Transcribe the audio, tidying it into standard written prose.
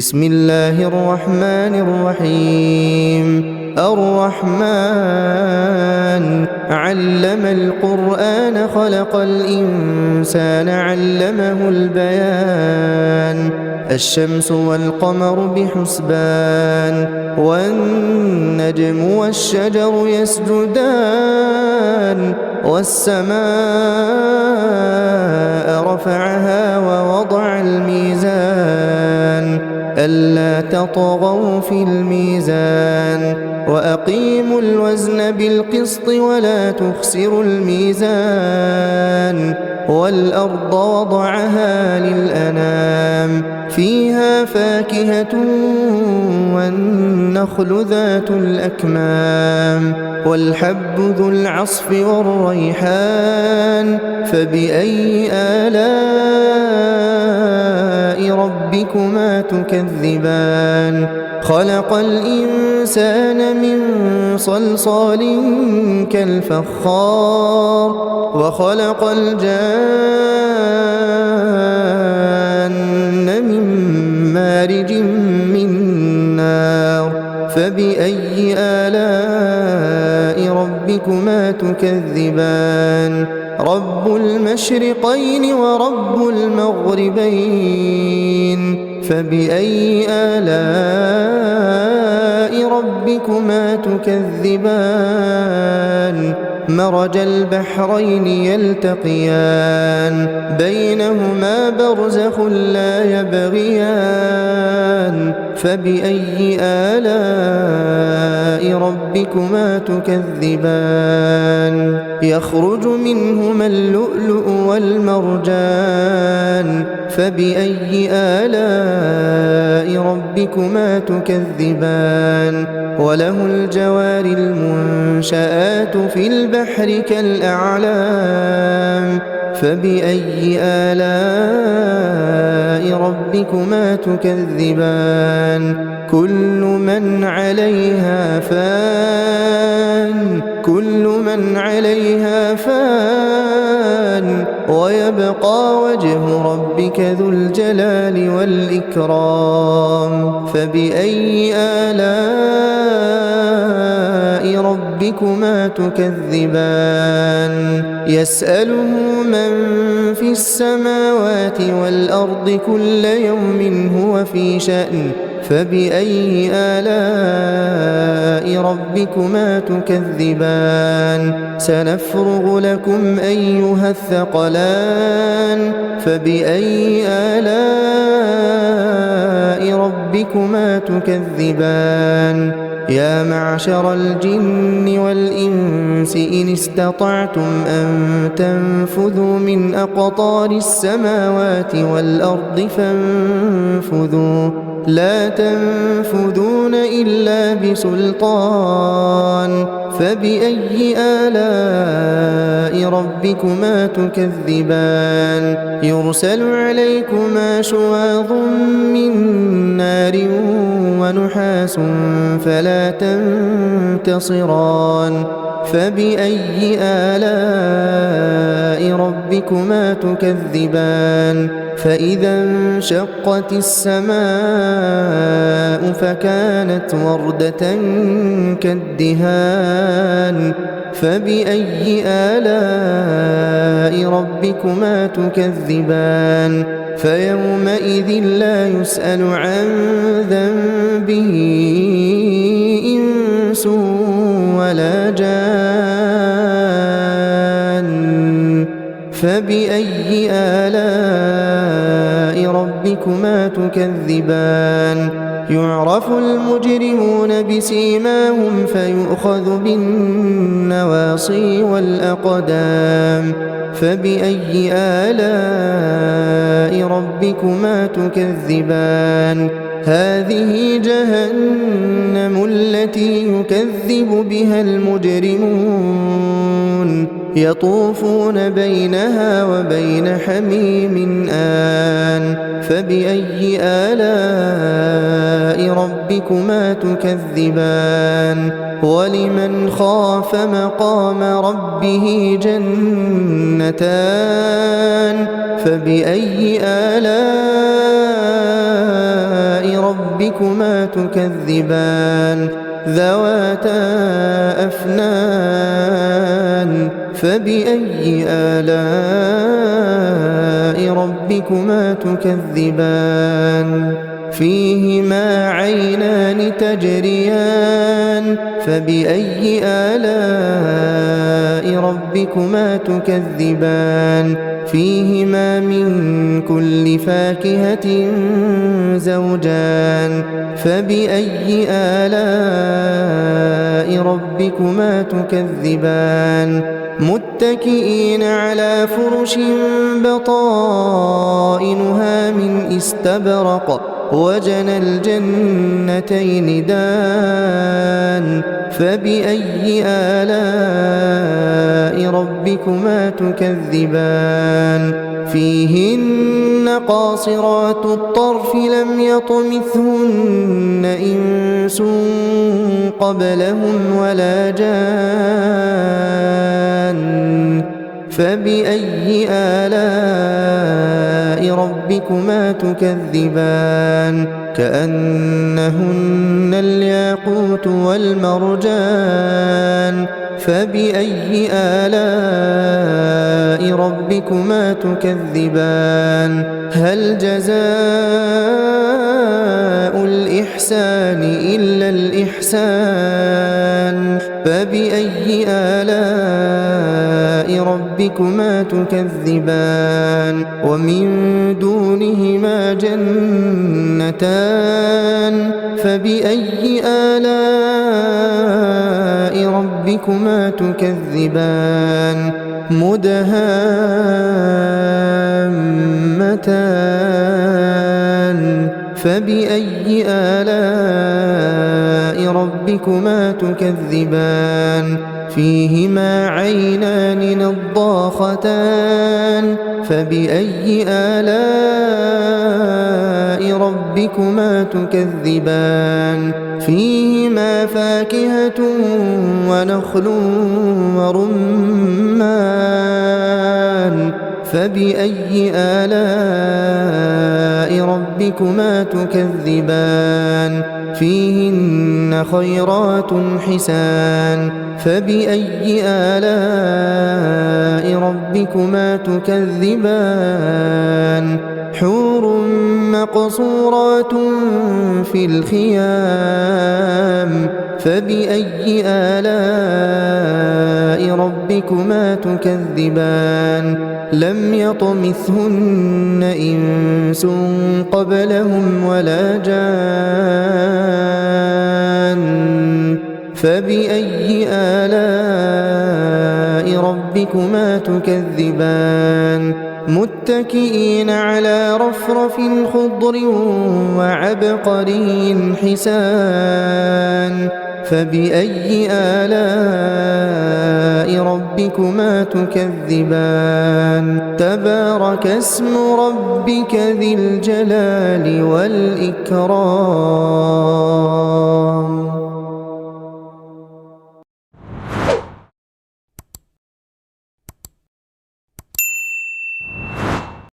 بسم الله الرحمن الرحيم. الرحمن علم القرآن خلق الإنسان علمه البيان. الشمس والقمر بحسبان والنجم والشجر يسجدان والسماء رفعها ووضع الميزان ألا تطغوا في الميزان وأقيموا الوزن بالقسط ولا تخسروا الميزان والأرض وضعها للأنام فيها فاكهة والنخل ذات الأكمام والحب ذو العصف والريحان فبأي آلاء ربكما تكذبان. خلق الإنسان من صلصال كالفخار وخلق الجان من مارج من نار فبأي آلاء ربكما تكذبان. رب المشرقين ورب المغربين فبأي آلاء ربكما تكذبان. مرج البحرين يلتقيان بينهما برزخ لا يبغيان فبأي آلاء ربكما تكذبان. يخرج منهما اللؤلؤ والمرجان فبأي آلاء ربكما تكذبان. وله الجوار المنشآت في البحر كالأعلام فبأي آلاء ربكما تكذبان. كل من عليها فان ويبقى وجه ربك ذو الجلال والإكرام فبأي آلاء ربكما تكذبان. يسأله من في السماوات والأرض كل يوم هو في شأن فبأي آلاء ربكما تكذبان. سنفرغ لكم أيها الثقلان فبأي آلاء ربكما تكذبان. يا معشر الجن والإنس إن استطعتم أن تنفذوا من أقطار السماوات والأرض فانفذوا لا تنفذون إلا بسلطان فبأي آلاء ربكما تكذبان. يرسل عليكما شواظ من نار ونحاس فلا تنتصران فبأي آلاء ربكما تكذبان. فإذا انشقت السماء فكانت وردة كالدهان فبأي آلاء ربكما تكذبان. فيومئذ لا يسأل عن ذنبه إنس ولا جان فبأي آلاء ربكما تكذبان. يعرف المجرمون بسيماهم فيؤخذ بالنواصي والأقدام فبأي آلاء ربكما تكذبان. هذه جهنم التي يكذب بها المجرمون يطوفون بينها وبين حميم آن فبأي آلاء ربكما تكذبان. ولمن خاف مقام ربه جنتان فبأي آلاء ربكما تكذبان ذواتا أفنان فبأي آلاء ربكما تكذبان فيهما عينان تجريان فبأي آلاء ربكما تكذبان فيهما من كل فاكهة زوجان فبأي آلاء ربكما تكذبان متكئين على فرش بطائنها من استبرق وجنى الجنتين دان فبأي آلاء ربكما تكذبان فيهن قاصرات الطرف لم يطمثهن إنس قبلهم ولا جان فبأي آلاء ربكما تكذبان كأنهن الياقوت والمرجان فبأي آلاء ربكما تكذبان هل جزاء الإحسان إلا الإحسان فبأي آلاء ربكما تكذبان ومن دونهما جنتان فبأي آلاء ربكما تكذبان مدهامتان فبأي آلاء ربكما تكذبان فيهما عينان نضاختان فبأي آلاء ربكما تكذبان فيهما فاكهة ونخل ورمان فبأي آلاء ربكما تكذبان فيهن خيرات حسان فبأي آلاء ربكما تكذبان حور مقصورات في الخيام فبأي آلاء ربكما تكذبان لم يطمثهن إنس قبلهم ولا جان فبأي آلاء ربكما تكذبان متكئين على رفرف خضر وعبقري حسان فبأي آلاء ربكما تكذبان تبارك اسم ربك ذي الجلال والإكرام